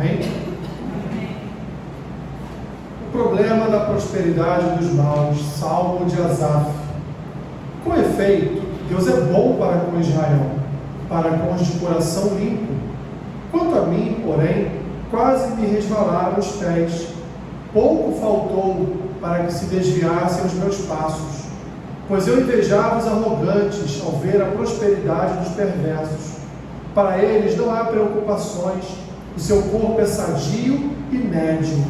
Amém? O problema da prosperidade dos maus, Salmo de Asaf. Com efeito, Deus é bom para com Israel, para com os de coração limpo. Quanto a mim, porém, quase me resvalaram os pés. Pouco faltou para que se desviassem os meus passos, pois eu invejava os arrogantes ao ver a prosperidade dos perversos. Para eles não há preocupações, o seu corpo é sadio e médio.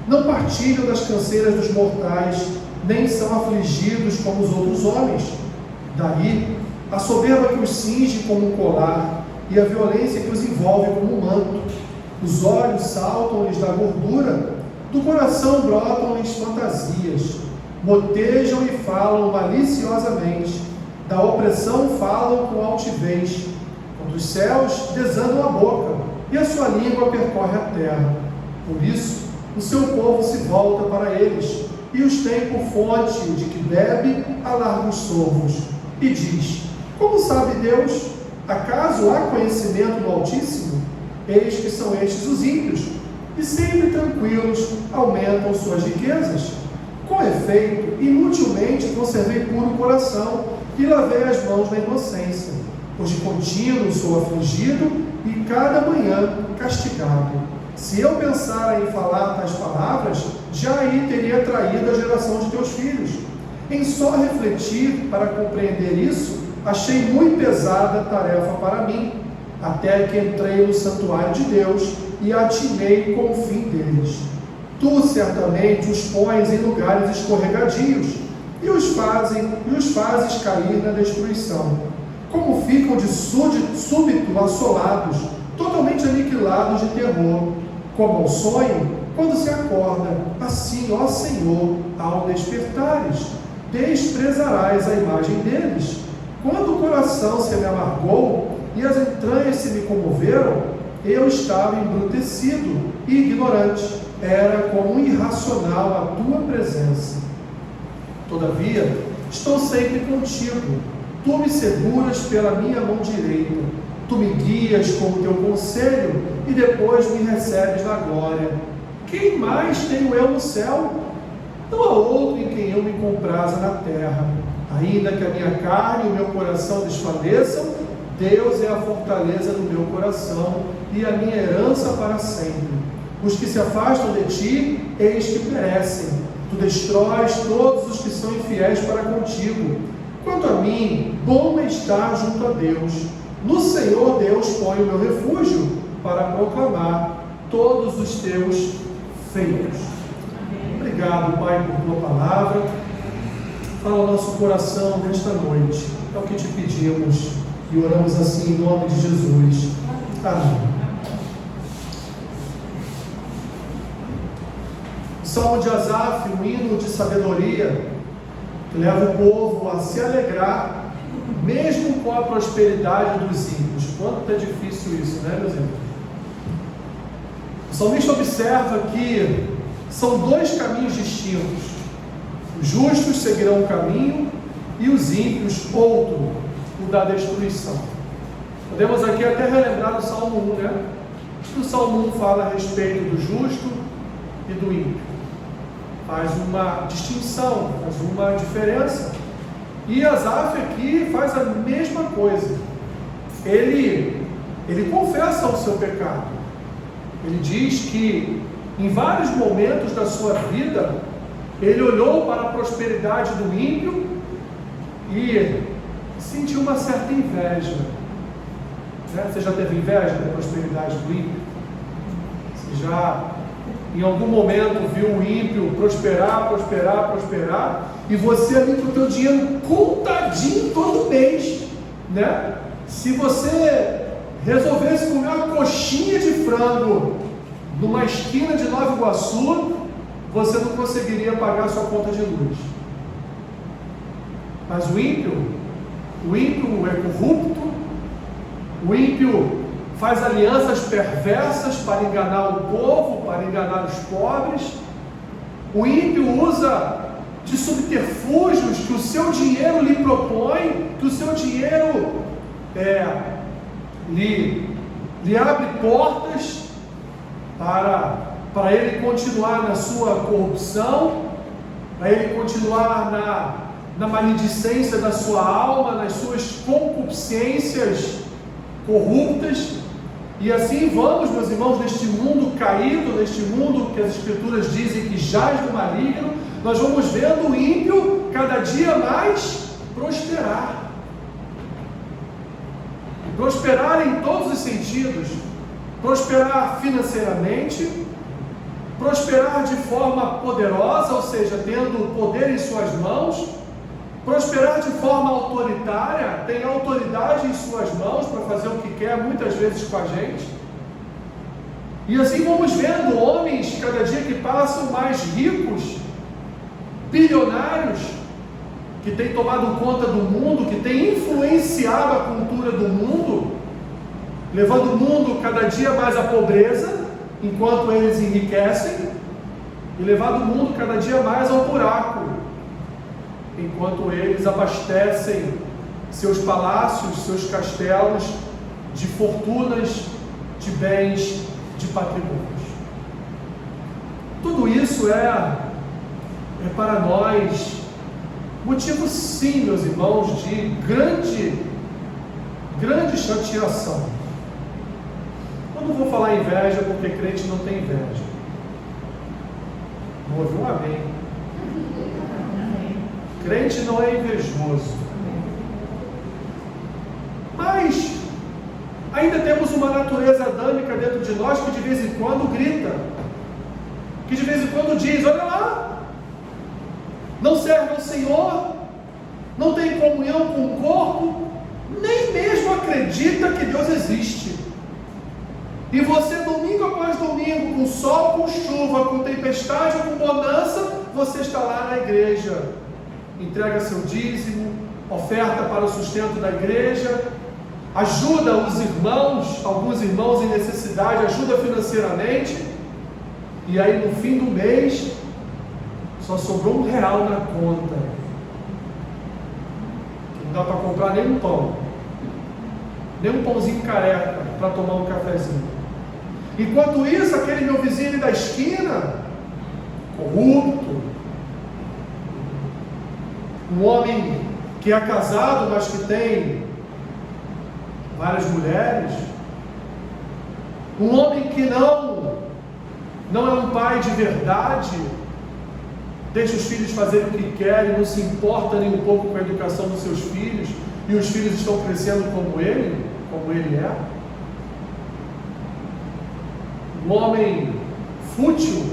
Não partilham das canseiras dos mortais, nem são afligidos como os outros homens. Daí, a soberba que os cinge como um colar, e a violência que os envolve como um manto. Os olhos saltam-lhes da gordura, do coração brotam-lhes fantasias. Motejam e falam maliciosamente, da opressão falam com altivez. Quando os céus desandam a boca, e a sua língua percorre a terra. Por isso, o seu povo se volta para eles, e os tem por fonte de que bebe a largos sorvos. E diz: como sabe Deus? Acaso há conhecimento do Altíssimo? Eis que são estes os ímpios, e sempre tranquilos aumentam suas riquezas. Com efeito, inutilmente conservei puro o coração, e lavei as mãos na inocência, pois de contínuo sou afligido, e cada manhã castigado. Se eu pensara em falar tais palavras, já aí teria traído a geração de teus filhos. Em só refletir para compreender isso, achei muito pesada a tarefa para mim, até que entrei no santuário de Deus e atinei com o fim deles. Tu certamente os pões em lugares escorregadios e os fazes cair na destruição. Como ficam de súbito assolados, totalmente aniquilados de terror, como ao sonho, quando se acorda, assim, ó Senhor, ao despertares, desprezarás a imagem deles. Quando o coração se me amargou e as entranhas se me comoveram, eu estava embrutecido e ignorante, era como um irracional a tua presença. Todavia, estou sempre contigo, tu me seguras pela minha mão direita, tu me guias com o teu conselho e depois me recebes na glória. Quem mais tenho eu no céu? Não há outro em quem eu me compraza na terra. Ainda que a minha carne e o meu coração desfaleçam, Deus é a fortaleza do meu coração e a minha herança para sempre. Os que se afastam de ti, eis que perecem. Tu destróis todos os que são infiéis para contigo. Quanto a mim, bom é estar junto a Deus. No Senhor Deus põe o meu refúgio para proclamar todos os teus feitos. Obrigado, Pai, por tua palavra. Fala ao nosso coração nesta noite. É o que te pedimos e oramos assim em nome de Jesus. Amém. O Salmo de Asaf, um hino de sabedoria que leva o povo a se alegrar mesmo com a prosperidade dos ímpios. Quanto é difícil isso, né, meus irmãos? O salmista observa que são dois caminhos distintos. Os justos seguirão um caminho e os ímpios outro, o da destruição. Podemos aqui até relembrar o Salmo 1, né? O Salmo 1 fala a respeito do justo e do ímpio. Faz uma distinção, faz uma diferença. E Asaf aqui faz a mesma coisa. Ele confessa o seu pecado. Ele diz que em vários momentos da sua vida, ele olhou para a prosperidade do ímpio e sentiu uma certa inveja. Você já teve inveja da prosperidade do ímpio? Você já, em algum momento, viu o ímpio prosperar, e você ali com o teu dinheiro contadinho todo mês, né? Se você resolvesse comer uma coxinha de frango numa esquina de Nova Iguaçu, você não conseguiria pagar a sua conta de luz. Mas o ímpio é corrupto, o ímpio faz alianças perversas para enganar o povo, para enganar os pobres. O ímpio usa de subterfúgios que o seu dinheiro lhe propõe, que o seu dinheiro lhe abre portas, para ele continuar na sua corrupção, para ele continuar na maledicência da sua alma, nas suas concupiscências corruptas. E assim vamos, meus irmãos, neste mundo caído, neste mundo que as Escrituras dizem que jaz do maligno, nós vamos vendo o ímpio cada dia mais prosperar. E prosperar em todos os sentidos. Prosperar financeiramente, prosperar de forma poderosa, ou seja, tendo poder em suas mãos, prosperar de forma autoritária, tem autoridade em suas mãos para fazer o que quer, muitas vezes com a gente. E assim vamos vendo homens, cada dia que passam, mais ricos, bilionários, que têm tomado conta do mundo, que têm influenciado a cultura do mundo, levando o mundo cada dia mais à pobreza, enquanto eles enriquecem, e levando o mundo cada dia mais ao buraco, enquanto eles abastecem seus palácios, seus castelos de fortunas, de bens, de patrimônios. Tudo isso é para nós motivo, sim, meus irmãos, de grande chateação. Eu não vou falar inveja, porque crente não tem inveja. Não ouviu um amém? Crente não é invejoso. Mas ainda temos uma natureza adâmica dentro de nós que de vez em quando grita, que de vez em quando diz: olha lá, não serve ao Senhor, não tem comunhão com o corpo, nem mesmo acredita que Deus existe. E você, domingo após domingo, com sol, com chuva, com tempestade ou com bonança, você está lá na igreja, entrega seu dízimo, oferta para o sustento da igreja, ajuda os irmãos, alguns irmãos em necessidade, ajuda financeiramente, e aí no fim do mês só sobrou R$1 na conta. Não dá para comprar nem um pão, nem um pãozinho careca para tomar um cafezinho. Enquanto isso, aquele meu vizinho da esquina, corrupto, um homem que é casado, mas que tem várias mulheres, um homem que não é um pai de verdade, deixa os filhos fazerem o que querem, não se importa nem um pouco com a educação dos seus filhos, e os filhos estão crescendo como ele é. Um homem fútil,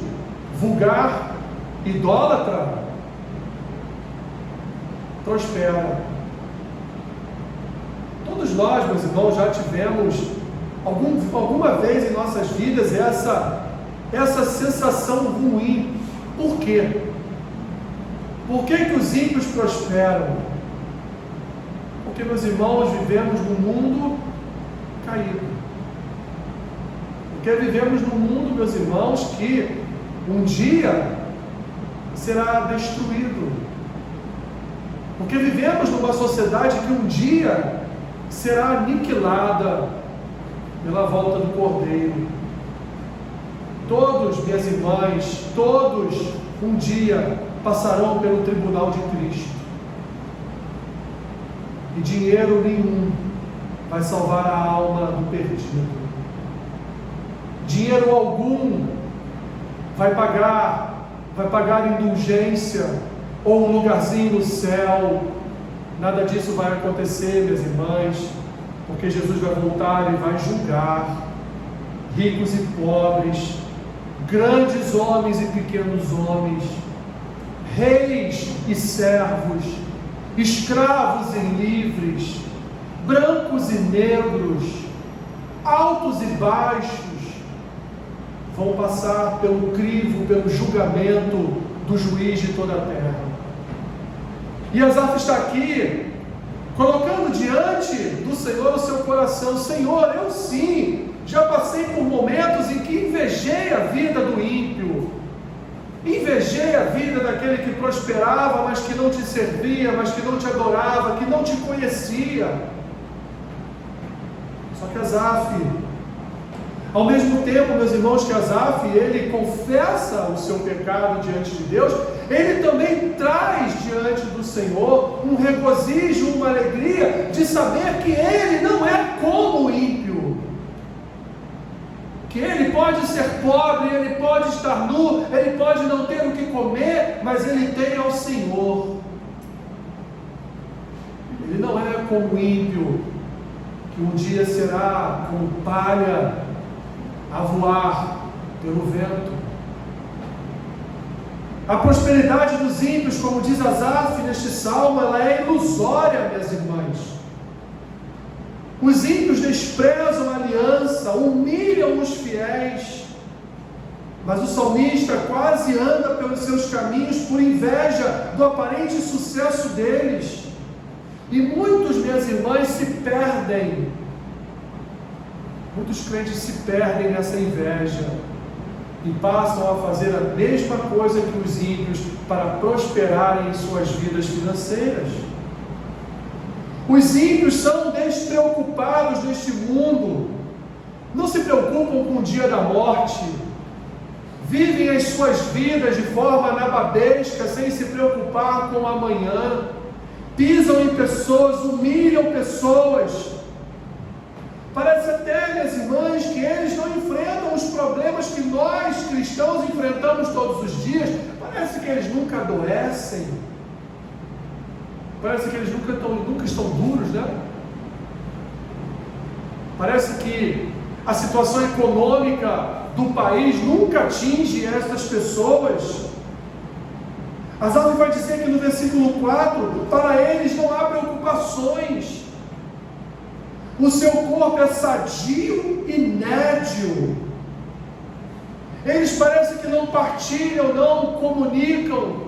vulgar, idólatra, prospera. Todos nós, meus irmãos, já tivemos alguma vez em nossas vidas essa sensação ruim. Por quê? Por que os ímpios prosperam? Porque, meus irmãos, vivemos num mundo caído. Porque vivemos num mundo, meus irmãos, que um dia será destruído. Porque vivemos numa sociedade que um dia será aniquilada pela volta do Cordeiro. Todos, minhas irmãs, todos um dia passarão pelo tribunal de Cristo. E dinheiro nenhum vai salvar a alma do perdido. Dinheiro algum vai pagar indulgência ou um lugarzinho no céu. Nada disso vai acontecer, minhas irmãs, porque Jesus vai voltar e vai julgar ricos e pobres, grandes homens e pequenos homens, reis e servos, escravos e livres, brancos e negros, altos e baixos, vão passar pelo crivo, pelo julgamento do juiz de toda a terra. E Asaf está aqui, colocando diante do Senhor o seu coração: Senhor, eu sim, já passei por momentos em que invejei a vida do ímpio, invejei a vida daquele que prosperava, mas que não te servia, mas que não te adorava, que não te conhecia. Só que Asaf Ao mesmo tempo, meus irmãos, que Asaf, ele confessa o seu pecado diante de Deus, ele também traz diante do Senhor um regozijo, uma alegria de saber que ele não é como o ímpio, que ele pode ser pobre, ele pode estar nu, ele pode não ter o que comer, mas ele tem ao Senhor. Ele não é como o ímpio, que um dia será como palha a voar pelo vento. A prosperidade dos ímpios, como diz Asaf neste salmo, ela é ilusória, minhas irmãs. Os ímpios desprezam a aliança, humilham os fiéis, mas o salmista quase anda pelos seus caminhos por inveja do aparente sucesso deles. E muitos, minhas irmãs, se perdem. Muitos crentes se perdem nessa inveja e passam a fazer a mesma coisa que os ímpios para prosperarem em suas vidas financeiras. Os ímpios são despreocupados neste mundo, não se preocupam com o dia da morte, vivem as suas vidas de forma nababesca, sem se preocupar com o amanhã, pisam em pessoas, humilham pessoas. Parece até, minhas irmãs, que eles não enfrentam os problemas que nós cristãos enfrentamos todos os dias. Parece que eles nunca adoecem. Parece que eles nunca estão duros, né? Parece que a situação econômica do país nunca atinge essas pessoas. Asaf vai dizer que no versículo 4, para eles não há preocupações. O seu corpo é sadio e nédio. Eles parecem que não partilham, não comunicam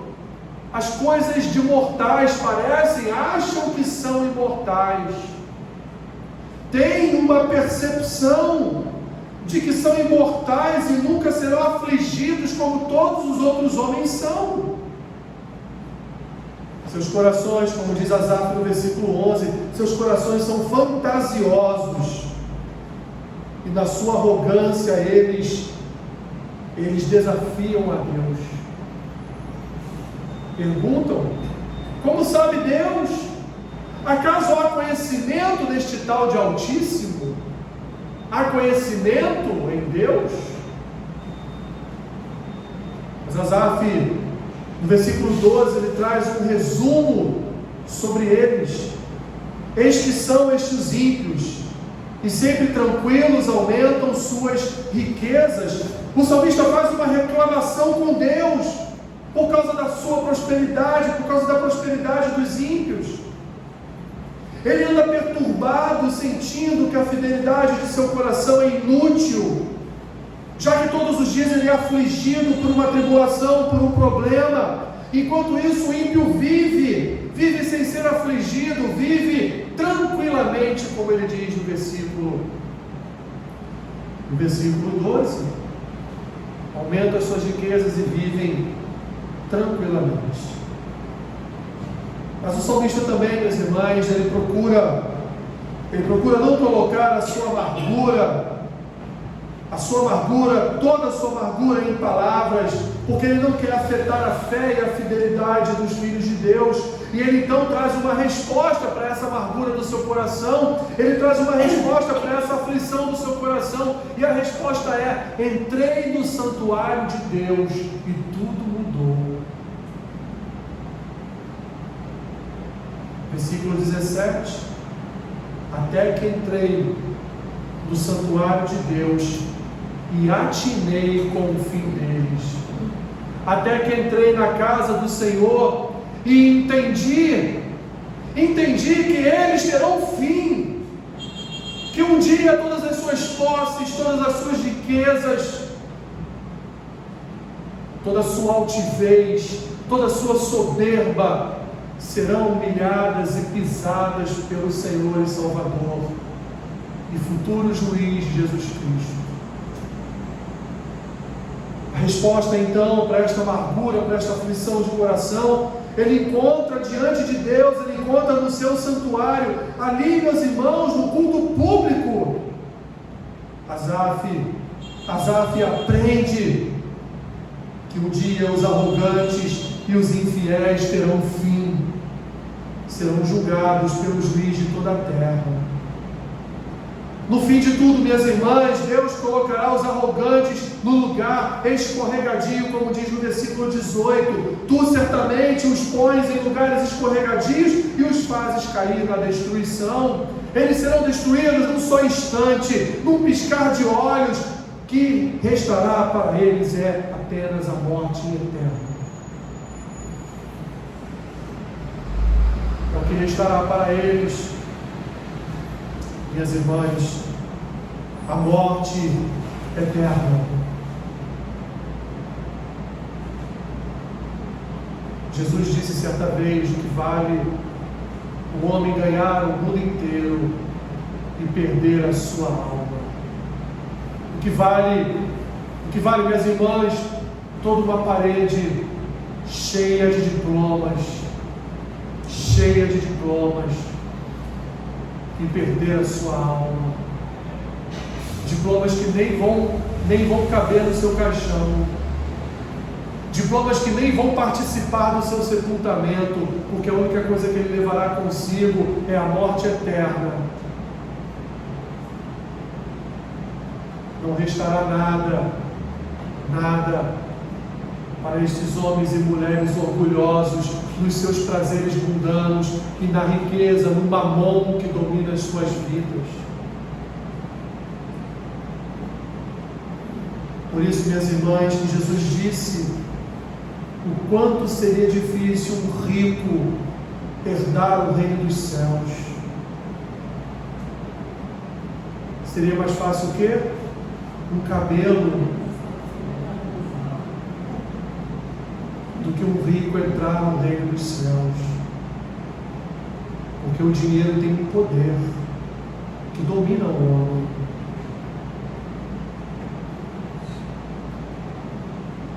as coisas de mortais, acham que são imortais. Têm uma percepção de que são imortais e nunca serão afligidos como todos os outros homens são. Seus corações, como diz Asaf no versículo 11, seus corações são fantasiosos e na sua arrogância eles desafiam a Deus. Perguntam: como sabe Deus? Acaso há conhecimento neste tal de Altíssimo? Há conhecimento em Deus? Mas Asaf, no versículo 12, ele traz um resumo sobre eles. Eis que são estes ímpios, e sempre tranquilos aumentam suas riquezas. O salmista faz uma reclamação com Deus, por causa da sua prosperidade, por causa da prosperidade dos ímpios. Ele anda perturbado, sentindo que a fidelidade de seu coração é inútil, já que todos os dias ele é afligido por uma tribulação, por um problema. Enquanto isso, o ímpio vive sem ser afligido, vive tranquilamente, como ele diz no versículo 12. Aumenta as suas riquezas e vivem tranquilamente. Mas o salmista também, minhas irmãs, ele procura não colocar a sua amargura, toda a sua amargura em palavras, porque ele não quer afetar a fé e a fidelidade dos filhos de Deus. E ele então traz uma resposta para essa amargura do seu coração, ele traz uma resposta para essa aflição do seu coração, e a resposta é: entrei no santuário de Deus e tudo mudou. Versículo 17: até que entrei no santuário de Deus e atinei com o fim deles. Até que entrei na casa do Senhor e entendi que eles terão fim, que um dia todas as suas posses, todas as suas riquezas, toda a sua altivez, toda a sua soberba serão humilhadas e pisadas pelo Senhor e Salvador e futuro juiz Jesus Cristo. A resposta então para esta amargura, para esta aflição de coração, ele encontra diante de Deus, ele encontra no seu santuário, ali, meus irmãos, no culto público. Asaf Asaf aprende que um dia os arrogantes e os infiéis terão fim, serão julgados pelos juízes de toda a terra. No fim de tudo, minhas irmãs, Deus colocará os arrogantes no lugar escorregadio, como diz no versículo 18. Tu certamente os pões em lugares escorregadios e os fazes cair na destruição. Eles serão destruídos num só instante, num piscar de olhos. Que restará para eles é apenas a morte eterna. É o que restará para eles, minhas irmãs, a morte eterna. Jesus disse certa vez que vale o homem ganhar o mundo inteiro e perder a sua alma. O que vale, minhas irmãs, toda uma parede cheia de diplomas, e perder a sua alma. Diplomas que nem vão caber no seu caixão. Diplomas que nem vão participar do seu sepultamento, porque a única coisa que ele levará consigo é a morte eterna. Não restará nada para estes homens e mulheres orgulhosos nos seus prazeres mundanos e na riqueza, no mamon que domina as suas vidas. Por isso, minhas irmãs, que Jesus disse o quanto seria difícil um rico herdar o reino dos céus. Seria mais fácil o quê? Um cabelo do que um rico entrar no reino dos céus. Porque o dinheiro tem um poder que domina o homem.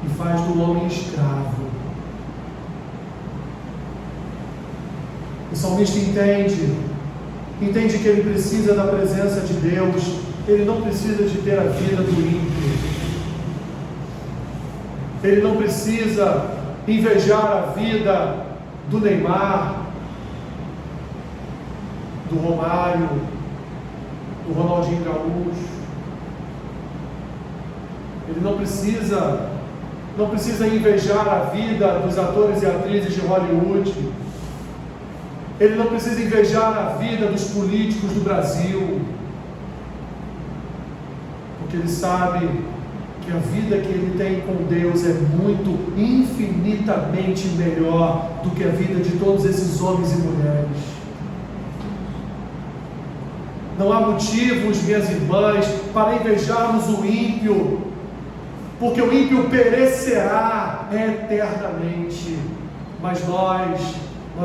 E faz do homem escravo. O salmista entende que ele precisa da presença de Deus. Ele não precisa de ter a vida do ímpio. Ele não precisa invejar a vida do Neymar, do Romário, do Ronaldinho Gaúcho. Ele não precisa invejar a vida dos atores e atrizes de Hollywood. Ele não precisa invejar a vida dos políticos do Brasil, porque ele sabe que a vida que ele tem com Deus é muito, infinitamente melhor do que a vida de todos esses homens e mulheres. Não há motivos, minhas irmãs, para invejarmos o ímpio, porque o ímpio perecerá eternamente, mas nós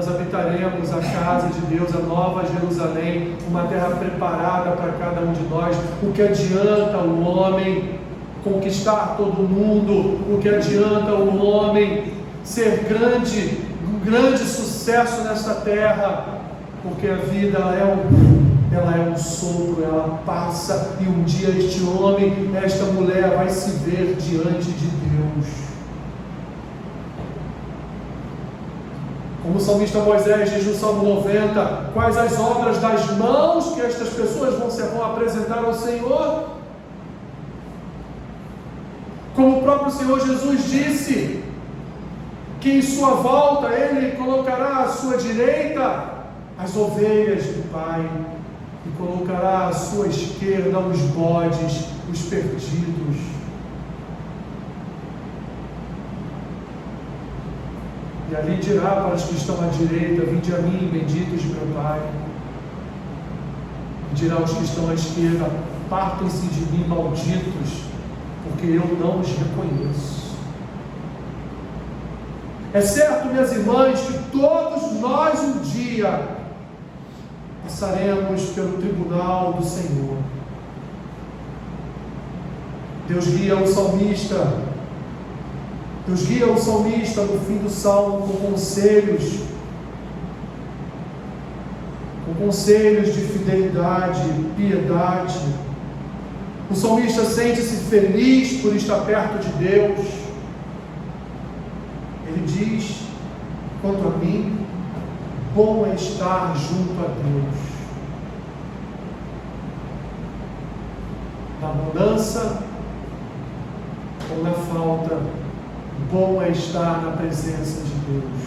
habitaremos a casa de Deus, a nova Jerusalém, uma terra preparada para cada um de nós. O que adianta o homem conquistar todo mundo? O que adianta o homem ser um grande sucesso nesta terra? Porque a vida ela é um sopro, ela passa, e um dia este homem, esta mulher vai se ver diante de Deus. Como o salmista Moisés diz no Salmo 90, quais as obras das mãos que estas pessoas vão apresentar ao Senhor? Como o próprio Senhor Jesus disse, que em sua volta Ele colocará à sua direita as ovelhas do Pai, e colocará à sua esquerda os bodes, os perdidos. E ali dirá para os que estão à direita: vinde a mim, benditos de meu Pai. E dirá aos que estão à esquerda: partem-se de mim, malditos, porque eu não os reconheço. É certo, minhas irmãs, que todos nós um dia passaremos pelo tribunal do Senhor. Deus guia o salmista no fim do salmo com conselhos de fidelidade, piedade. O salmista sente-se feliz por estar perto de Deus. Ele diz: quanto a mim, bom é estar junto a Deus. Na abundância ou na falta, bom é estar na presença de Deus.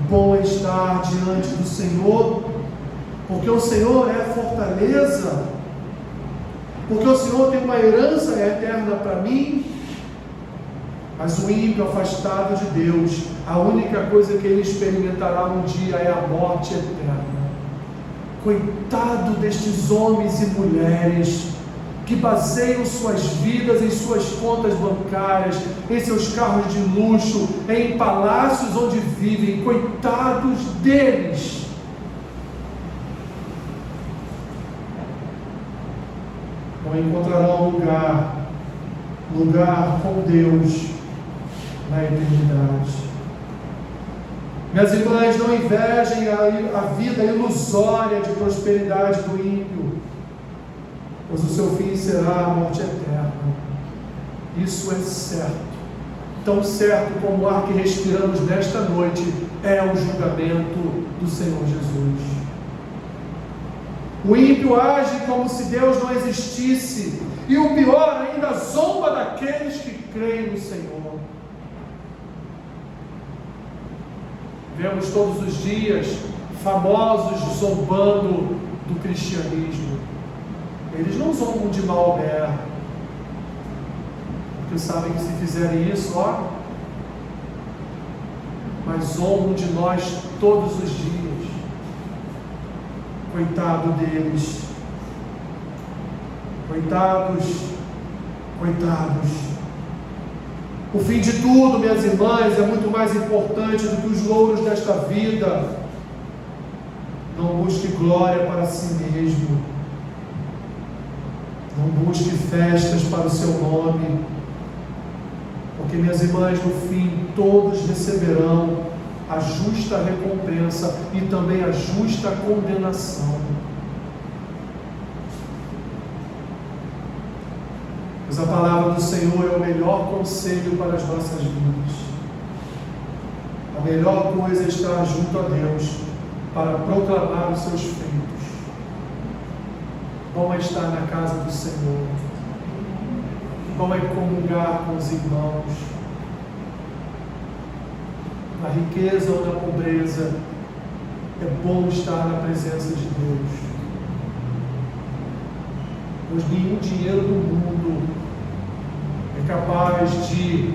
Bom é estar diante do Senhor, porque o Senhor é fortaleza, porque o Senhor tem uma herança eterna para mim. Mas o ímpio, afastado de Deus, a única coisa que ele experimentará um dia é a morte eterna. Coitado destes homens e mulheres que baseiam suas vidas em suas contas bancárias, em seus carros de luxo, em palácios onde vivem. Coitados deles. Não encontrarão lugar com Deus na eternidade. Minhas irmãs, não invejem a vida ilusória de prosperidade do ímpio, pois o seu fim será a morte eterna. Isso é certo. Tão certo como o ar que respiramos nesta noite é o julgamento do Senhor Jesus. O ímpio age como se Deus não existisse, e o pior ainda, zomba daqueles que creem no Senhor. Vemos todos os dias famosos zombando do cristianismo. Eles não zombam de Maomé, porque sabem que se fizerem isso, mas zombam de nós todos os dias. Coitado deles. Coitados. O fim de tudo, minhas irmãs, é muito mais importante do que os louros desta vida. Não busque glória para si mesmo. Não busque festas para o seu nome. Porque, minhas irmãs, no fim, todos receberão a justa recompensa e também a justa condenação. Mas a palavra do Senhor é o melhor conselho para as nossas vidas. A melhor coisa é estar junto a Deus para proclamar os seus feitos. Bom é estar na casa do Senhor. Bom é comungar com os irmãos. Na riqueza ou na pobreza, é bom estar na presença de Deus. Pois nenhum dinheiro do mundo é capaz de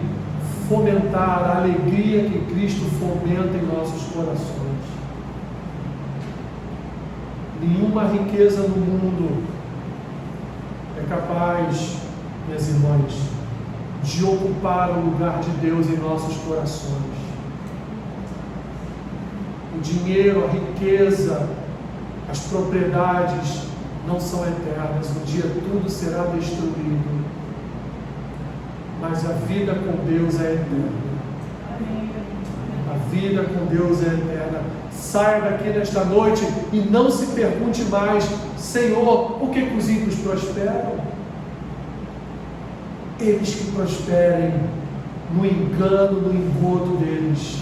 fomentar a alegria que Cristo fomenta em nossos corações. Nenhuma riqueza no mundo é capaz, minhas irmãs, de ocupar o lugar de Deus em nossos corações. O dinheiro, a riqueza, as propriedades não são eternas. Um dia tudo será destruído. Mas a vida com Deus é eterna. A vida com Deus é eterna. Saia daqui nesta noite e não se pergunte mais: Senhor, por que os ímpios prosperam? Eles que prosperem no engano, no engodo deles.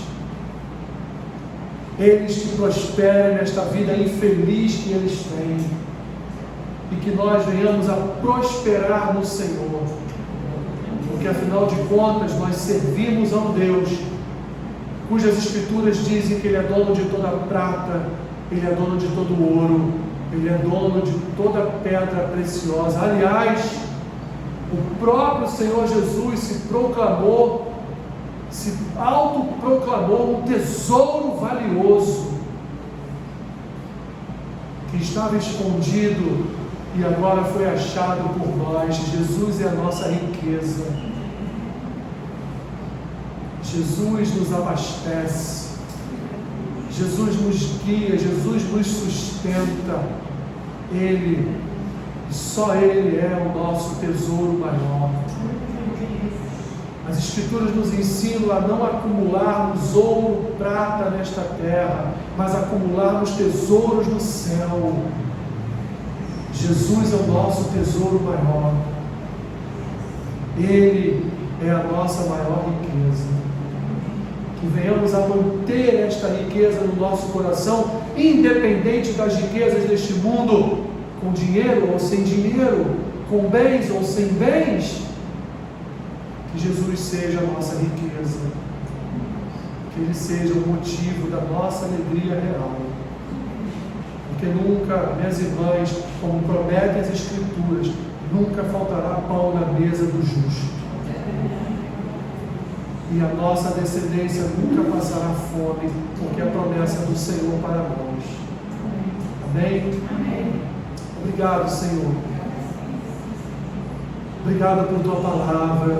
Eles que prosperem nesta vida infeliz que eles têm. E que nós venhamos a prosperar no Senhor. Porque afinal de contas nós servimos a um Deus cujas Escrituras dizem que Ele é dono de toda prata, Ele é dono de todo ouro, Ele é dono de toda pedra preciosa. Aliás, o próprio Senhor Jesus se autoproclamou um tesouro valioso que estava escondido e agora foi achado por nós. Jesus é a nossa riqueza. Jesus nos abastece, Jesus nos guia, Jesus nos sustenta. Ele, só Ele é o nosso tesouro maior. As Escrituras nos ensinam a não acumularmos ouro, prata nesta terra, mas acumularmos tesouros no céu. Jesus é o nosso tesouro maior. Ele é a nossa maior riqueza. Que venhamos a manter esta riqueza no nosso coração, independente das riquezas deste mundo, com dinheiro ou sem dinheiro, com bens ou sem bens. Que Jesus seja a nossa riqueza, que Ele seja o motivo da nossa alegria real. Porque nunca, minhas irmãs, como prometem as Escrituras, nunca faltará pão na mesa do justo. E a nossa descendência nunca passará fome, porque é a promessa do Senhor para nós. Amém? Amém. Obrigado, Senhor. Obrigado por Tua palavra.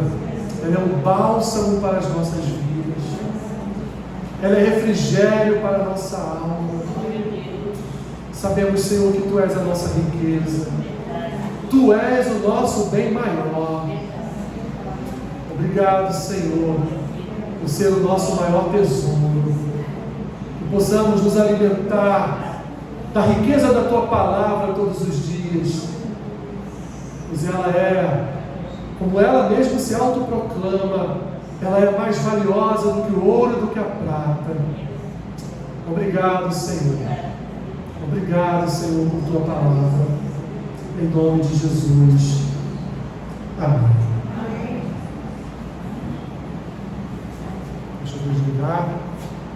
Ela é um bálsamo para as nossas vidas. Ela é refrigério para a nossa alma. Sabemos, Senhor, que Tu és a nossa riqueza. Tu és o nosso bem maior. Obrigado, Senhor, por ser o nosso maior tesouro. Que possamos nos alimentar da riqueza da Tua palavra todos os dias. Pois ela é, como ela mesma se autoproclama, ela é mais valiosa do que o ouro e do que a prata. Obrigado, Senhor. Obrigado, Senhor, por Tua palavra. Em nome de Jesus. Amém.